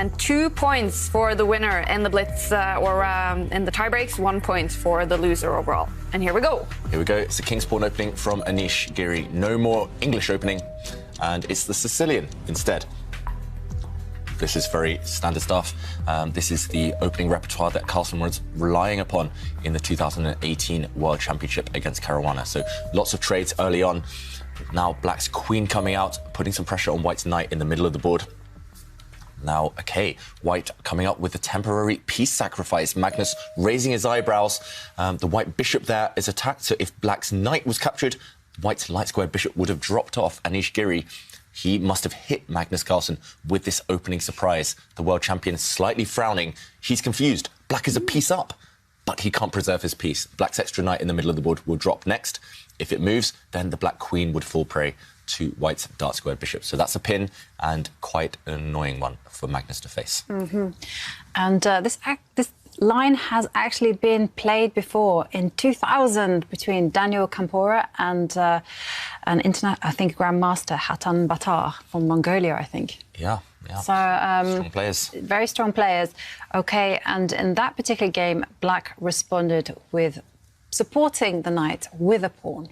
and 2 points for the winner in the blitz in the tie breaks, 1 point for the loser overall. And here we go. Here we go. It's the King's Pawn opening from Anish Giri. No more English opening, and it's the Sicilian instead. This is very standard stuff. This is the opening repertoire that Carlsen was relying upon in the 2018 World Championship against Caruana. So lots of trades early on. Now Black's queen coming out, putting some pressure on White's knight in the middle of the board. Now, okay, White coming up with a temporary piece sacrifice. Magnus raising his eyebrows. The White bishop there is attacked. So if Black's knight was captured, White's light square bishop would have dropped off. Anish Giri, he must have hit Magnus Carlsen with this opening surprise. The world champion slightly frowning. He's confused. Black is a piece up, but he can't preserve his piece. Black's extra knight in the middle of the board will drop next. If it moves, then the Black queen would fall prey to White's dark squared bishop. So that's a pin, and quite an annoying one for Magnus to face. And this line has actually been played before in 2000 between Daniel Campora and an grandmaster Hatan Batar from Mongolia, I think. Yeah. So strong players. Very strong players. Okay, and in that particular game, Black responded with supporting the knight with a pawn.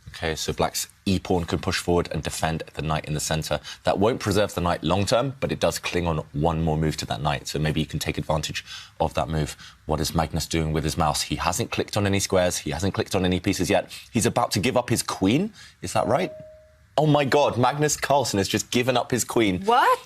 Okay, so Black's e-pawn can push forward and defend the knight in the centre. That won't preserve the knight long-term, but it does cling on one more move to that knight, so maybe you can take advantage of that move. What is Magnus doing with his mouse? He hasn't clicked on any squares, he hasn't clicked on any pieces yet. He's about to give up his queen, is that right? Oh my God, Magnus Carlsen has just given up his queen. What?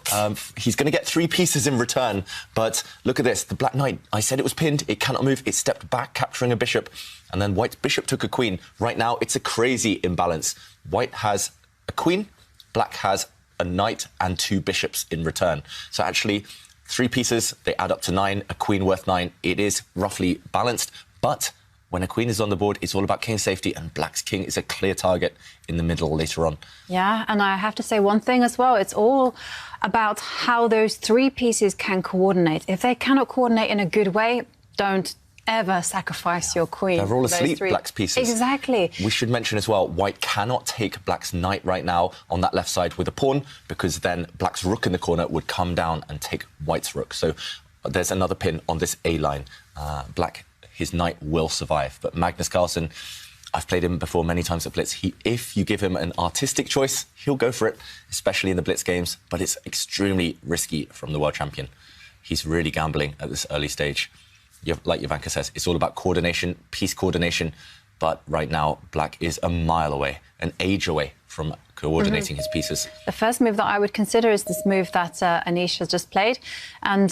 He's going to get 3 pieces in return, but look at this. The Black Knight, I said it was pinned, it cannot move, it stepped back, capturing a bishop, and then White's bishop took a queen. Right now, it's a crazy imbalance. White has a queen, Black has a knight and 2 bishops in return. So actually, 3 pieces, they add up to 9, a queen worth 9. It is roughly balanced, but when a queen is on the board, it's all about king safety, and Black's king is a clear target in the middle later on. Yeah, and I have to say one thing as well. It's all about how those 3 pieces can coordinate. If they cannot coordinate in a good way, don't ever sacrifice your queen. They're all asleep, Black's pieces. Exactly. We should mention as well, White cannot take Black's knight right now on that left side with a pawn, because then Black's rook in the corner would come down and take White's rook. So there's another pin on this A line. Black, his knight will survive. But Magnus Carlsen, I've played him before many times at Blitz. If you give him an artistic choice, he'll go for it, especially in the Blitz games. But it's extremely risky from the world champion. He's really gambling at this early stage. Like Jovanka says, it's all about coordination, piece coordination. But right now, Black is a mile away, an age away from coordinating his pieces. The first move that I would consider is this move that Anish has just played, and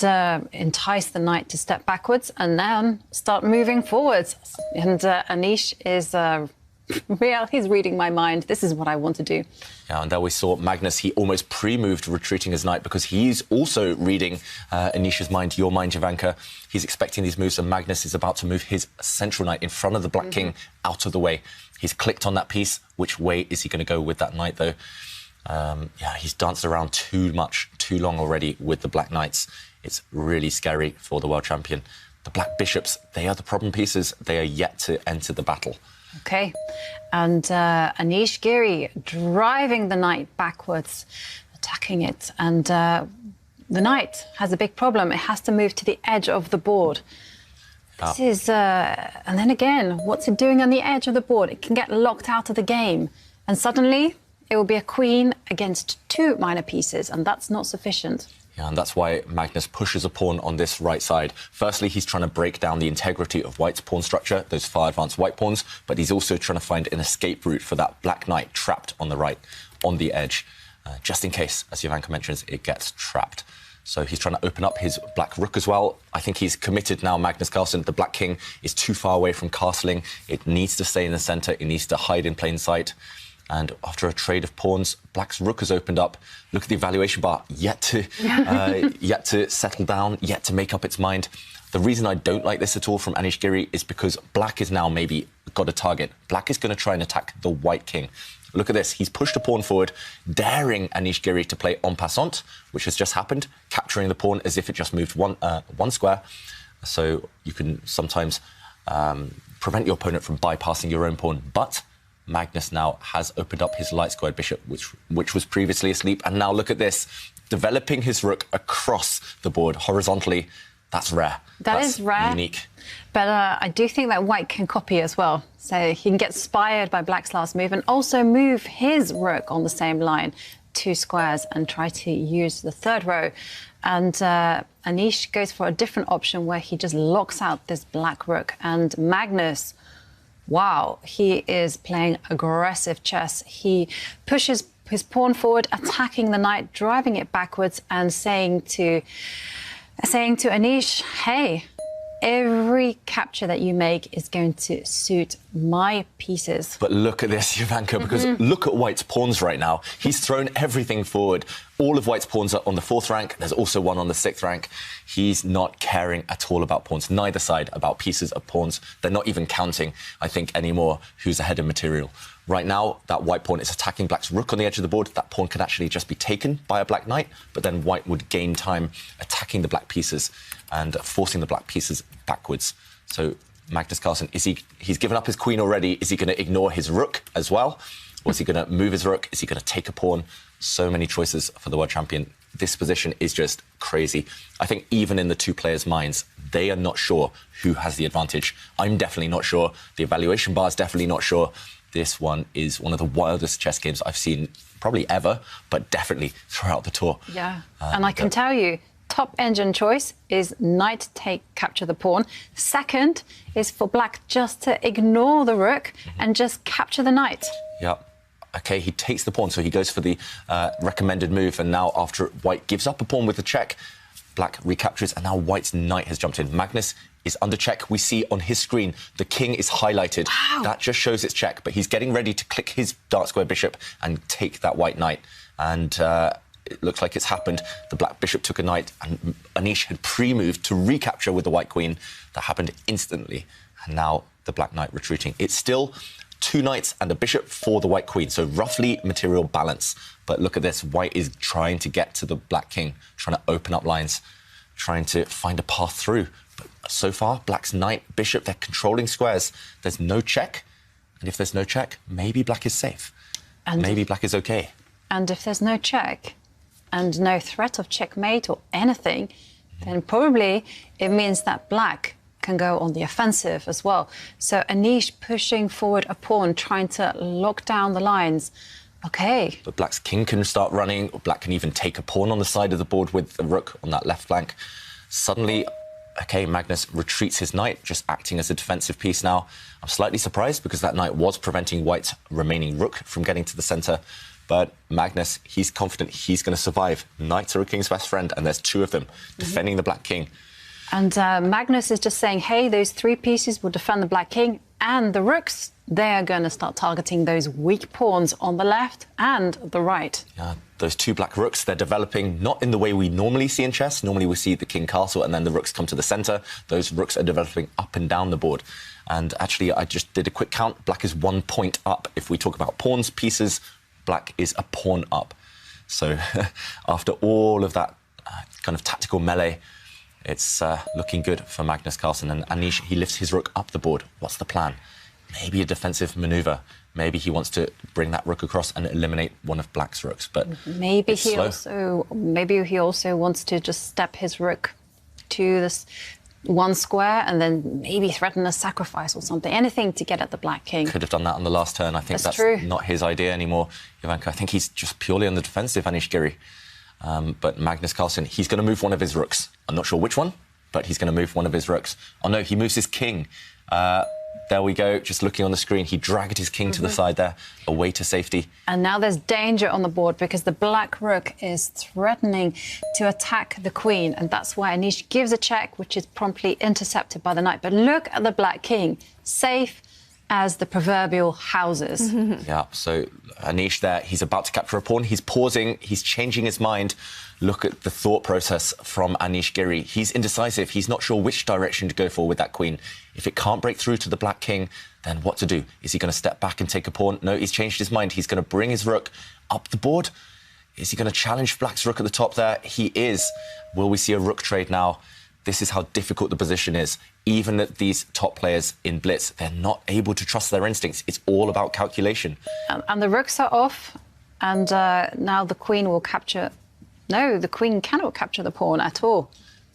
entice the knight to step backwards and then start moving forwards. And Anish is he's reading my mind. This is what I want to do. Yeah, and there we saw Magnus, he almost pre-moved retreating his knight because he's also reading Anish's mind, your mind, Jovanka. He's expecting these moves, and Magnus is about to move his central knight in front of the Black King out of the way. He's clicked on that piece. Which way is he going to go with that knight, though? Yeah, he's danced around too long already with the Black Knights. It's really scary for the world champion. The Black Bishops, they are the problem pieces. They are yet to enter the battle. OK. And Anish Giri driving the knight backwards, attacking it. And the knight has a big problem. It has to move to the edge of the board. This is... and then again, what's it doing on the edge of the board? It can get locked out of the game. And suddenly, it will be a queen against 2 minor pieces, and that's not sufficient. Yeah, and that's why Magnus pushes a pawn on this right side. Firstly, he's trying to break down the integrity of White's pawn structure, those far advanced White pawns, but he's also trying to find an escape route for that Black Knight trapped on the right, on the edge, just in case, as Jovanka mentions, it gets trapped. So he's trying to open up his Black Rook as well. I think he's committed now, Magnus Carlsen. The Black King is too far away from castling. It needs to stay in the centre. It needs to hide in plain sight. And after a trade of pawns, Black's rook has opened up. Look at the evaluation bar, yet to settle down, yet to make up its mind. The reason I don't like this at all from Anish Giri is because Black is now maybe got a target. Black is going to try and attack the White King. Look at this. He's pushed a pawn forward, daring Anish Giri to play en passant, which has just happened, capturing the pawn as if it just moved one square. So you can sometimes prevent your opponent from bypassing your own pawn. But Magnus now has opened up his light squared bishop, which was previously asleep. And now look at this. developing his rook across the board horizontally. That's rare. That's rare. Unique. But I do think that white can copy as well. So he can get inspired by black's last move and also move his rook on the same line, 2 squares, and try to use the third row. And Anish goes for a different option where he just locks out this black rook. And Magnus, wow, he is playing aggressive chess. He pushes his pawn forward, attacking the knight, driving it backwards, and saying to Anish, hey, every capture that you make is going to suit my pieces. But look at this, Jovanka, because look at White's pawns right now. He's thrown everything forward. All of White's pawns are on the 4th rank. There's also one on the 6th rank. He's not caring at all about pawns, neither side about pieces of pawns. They're not even counting, I think, anymore who's ahead in material. Right now, that white pawn is attacking black's rook on the edge of the board. That pawn can actually just be taken by a black knight, but then white would gain time attacking the black pieces and forcing the black pieces backwards. So Magnus Carlsen, he's given up his queen already. Is he going to ignore his rook as well? Or is he going to move his rook? Is he going to take a pawn? So many choices for the world champion. This position is just crazy. I think even in the 2 players' minds, they are not sure who has the advantage. I'm definitely not sure. The evaluation bar is definitely not sure. This one is one of the wildest chess games I've seen probably ever, but definitely throughout the tour. Yeah, and I can tell you, top engine choice is knight take, capture the pawn. Second is for black just to ignore the rook and just capture the knight. Yeah. OK, he takes the pawn, so he goes for the recommended move, and now after white gives up a pawn with the check, black recaptures, and now white's knight has jumped in. Magnus is under check. We see on his screen the king is highlighted. Wow. That just shows it's check, but he's getting ready to click his dark square bishop and take that white knight. And it looks like it's happened. The black bishop took a knight, and Anish had pre-moved to recapture with the white queen. That happened instantly, and now the black knight retreating. It's still 2 knights and a bishop for the white queen, so roughly material balance. But look at this, white is trying to get to the black king, trying to open up lines, trying to find a path through. But so far, black's knight, bishop, they're controlling squares. There's no check, and if there's no check, maybe black is safe. And maybe black is okay. And if there's no check and no threat of checkmate or anything, then probably it means that black can go on the offensive as well. So Anish pushing forward a pawn, trying to lock down the lines. OK. But black's king can start running, or black can even take a pawn on the side of the board with the rook on that left flank. Suddenly, OK, Magnus retreats his knight, just acting as a defensive piece now. I'm slightly surprised because that knight was preventing white's remaining rook from getting to the centre. But Magnus, he's confident he's going to survive. Knights are a king's best friend, and there's 2 of them defending the black king. And Magnus is just saying, hey, those 3 pieces will defend the black king, and the rooks, they are going to start targeting those weak pawns on the left and the right. Yeah, those 2 black rooks, they're developing not in the way we normally see in chess. Normally we see the king castle and then the rooks come to the centre. Those rooks are developing up and down the board. And actually, I just did a quick count. Black is 1 point up. If we talk about pawns, pieces, black is a pawn up. So after all of that kind of tactical melee, it's looking good for Magnus Carlsen. And Anish, he lifts his rook up the board. What's the plan? Maybe a defensive manoeuvre. Maybe he wants to bring that rook across and eliminate one of black's rooks. But maybe he also wants to just step his rook to this 1 square and then maybe threaten a sacrifice or something. Anything to get at the black king. Could have done that on the last turn. I think that's true. Not his idea anymore, Jovanka. I think he's just purely on the defensive, Anish Giri. But Magnus Carlsen, he's going to move one of his rooks. I'm not sure which one, but he's going to move one of his rooks. Oh, no, he moves his king. There we go, just looking on the screen. He dragged his king to the side there, away to safety. And now there's danger on the board because the black rook is threatening to attack the queen. And that's why Anish gives a check, which is promptly intercepted by the knight. But look at the black king, safe as the proverbial houses. Yeah, so Anish there, he's about to capture a pawn. He's pausing, he's changing his mind. Look at the thought process from Anish Giri. He's indecisive. He's not sure which direction to go for with that queen. If it can't break through to the black king, then what to do? Is he going to step back and take a pawn? No, he's changed his mind. He's going to bring his rook up the board. Is he going to challenge black's rook at the top there? He is. Will we see a rook trade now? This is how difficult the position is. Even at these top players in blitz, they're not able to trust their instincts. It's all about calculation. And the rooks are off, and now the queen will capture No, the queen cannot capture the pawn at all.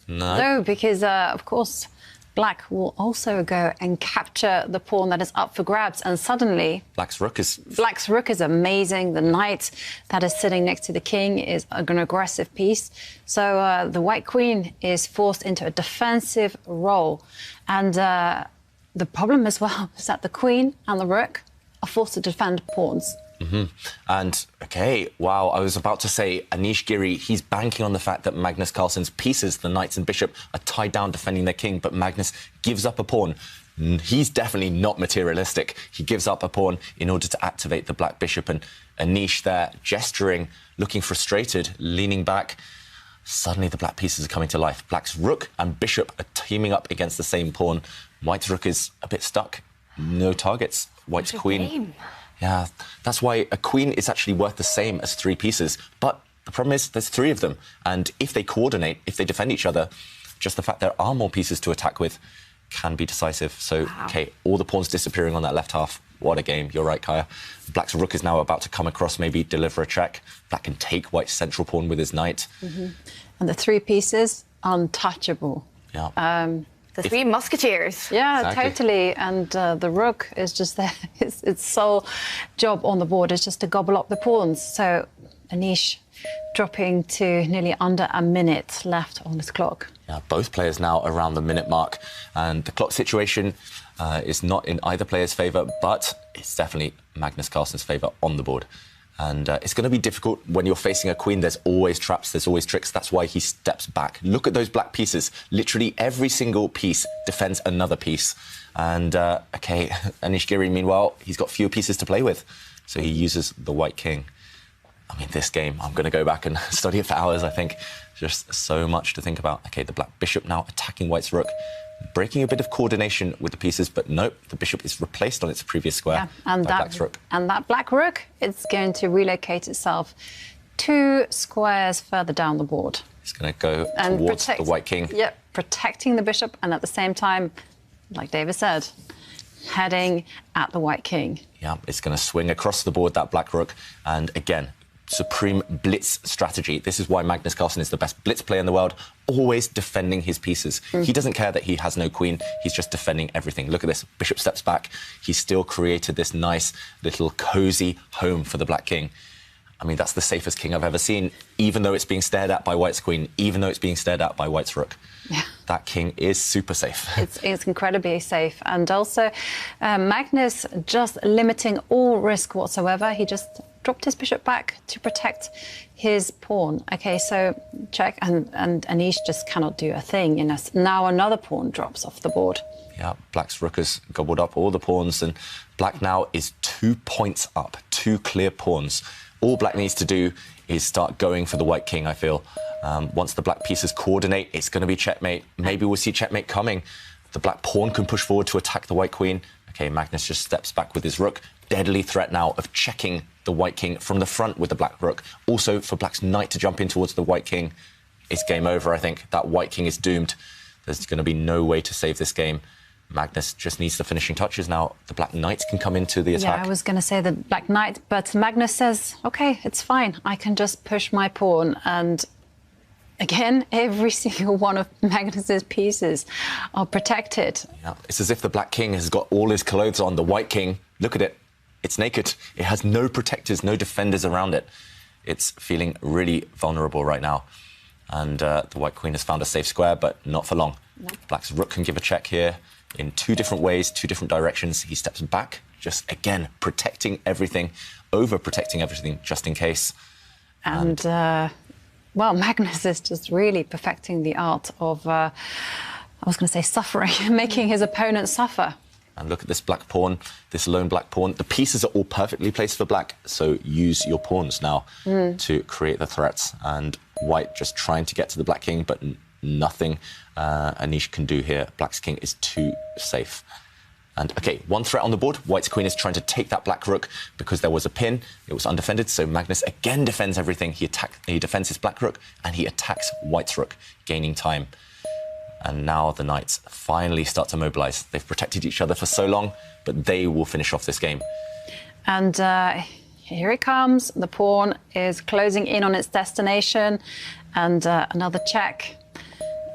No, because, of course, black will also go and capture the pawn that is up for grabs. And suddenly... Black's rook is amazing. The knight that is sitting next to the king is an aggressive piece. So the white queen is forced into a defensive role. And the problem as well is that the queen and the rook are forced to defend pawns. And, OK, wow, I was about to say, Anish Giri, he's banking on the fact that Magnus Carlsen's pieces, the knights and bishop, are tied down defending their king, but Magnus gives up a pawn. He's definitely not materialistic. He gives up a pawn in order to activate the black bishop, and Anish there gesturing, looking frustrated, leaning back. Suddenly the black pieces are coming to life. Black's rook and bishop are teaming up against the same pawn. White's rook is a bit stuck. No targets. White's queen... Yeah, that's why a queen is actually worth the same as 3 pieces. But the problem is there's 3 of them. And if they coordinate, if they defend each other, just the fact there are more pieces to attack with can be decisive. So, OK, all the pawns disappearing on that left half. What a game. You're right, Kaya. Black's rook is now about to come across, maybe deliver a check. Black can take white's central pawn with his knight. And the 3 pieces, untouchable. Yeah. The 3 musketeers. Yeah, Exactly. totally. And the rook is just there. Its sole job on the board is just to gobble up the pawns. So Anish dropping to nearly under a minute left on his clock. Yeah, both players now around the minute mark. And the clock situation is not in either player's favour, but it's definitely Magnus Carlsen's favour on the board. And it's going to be difficult when you're facing a queen. There's always traps, there's always tricks. That's why he steps back. Look at those black pieces. Literally every single piece defends another piece. And, OK, Anish Giri, meanwhile, he's got fewer pieces to play with. So he uses the white king. I mean, this game, I'm going to go back and study it for hours, I think. Just so much to think about. OK, the black bishop now attacking white's rook. Breaking a bit of coordination with the pieces, but nope, the bishop is replaced on its previous square by black's rook. And that black rook, it's going to relocate itself 2 squares further down the board. It's going to go towards the white king. Yep, protecting the bishop, and at the same time, like David said, heading at the white king. Yeah, it's going to swing across the board, that black rook, and again, supreme blitz strategy. This is why Magnus Carlsen is the best blitz player in the world, always defending his pieces. He doesn't care that he has no queen, he's just defending everything. Look at this, bishop steps back. He's still created this nice little cosy home for the black king. I mean, that's the safest king I've ever seen, even though it's being stared at by white's queen, even though it's being stared at by white's rook. Yeah. That king is super safe. It's incredibly safe. And also, Magnus just limiting all risk whatsoever. He just dropped his bishop back to protect his pawn. OK, so check, and Anish just cannot do a thing. You know, now another pawn drops off the board. Yeah, black's rook has gobbled up all the pawns, and black now is 2 points up, 2 clear pawns. All black needs to do is start going for the white king, I feel. Once the black pieces coordinate, it's going to be checkmate. Maybe we'll see checkmate coming. The black pawn can push forward to attack the white queen. OK, Magnus just steps back with his rook. Deadly threat now of checking the white king from the front with the black rook. Also, for black's knight to jump in towards the white king, it's game over, I think. That white king is doomed. There's going to be no way to save this game. Magnus just needs the finishing touches now. The black knight can come into the attack. Yeah, I was going to say the black knight, but Magnus says, OK, it's fine. I can just push my pawn. And again, every single one of Magnus's pieces are protected. Yeah, it's as if the black king has got all his clothes on. The white king, look at it. It's naked. It has no protectors, no defenders around it. It's feeling really vulnerable right now. And the white queen has found a safe square, but not for long. No. Black's rook can give a check here in 2 different ways, 2 different directions. He steps back, just, again, protecting everything, over-protecting everything, just in case. And well, Magnus is just really perfecting the art of, I was going to say suffering, making his opponent suffer. And look at this black pawn, this lone black pawn. The pieces are all perfectly placed for black, so use your pawns now to create the threats. And white just trying to get to the black king, but nothing Anish can do here. Black's king is too safe. And, OK, 1 threat on the board. White's queen is trying to take that black rook because there was a pin. It was undefended, so Magnus again defends everything. He defends his black rook, and he attacks white's rook, gaining time. And now the knights finally start to mobilise. They've protected each other for so long, but they will finish off this game. And Here he comes. The pawn is closing in on its destination. And another check.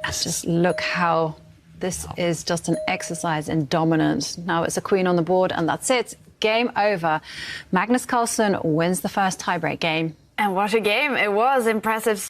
Just look how this is just an exercise in dominance. Now it's a queen on the board, and that's it. Game over. Magnus Carlsen wins the first tiebreak game. And what a game. It was impressive.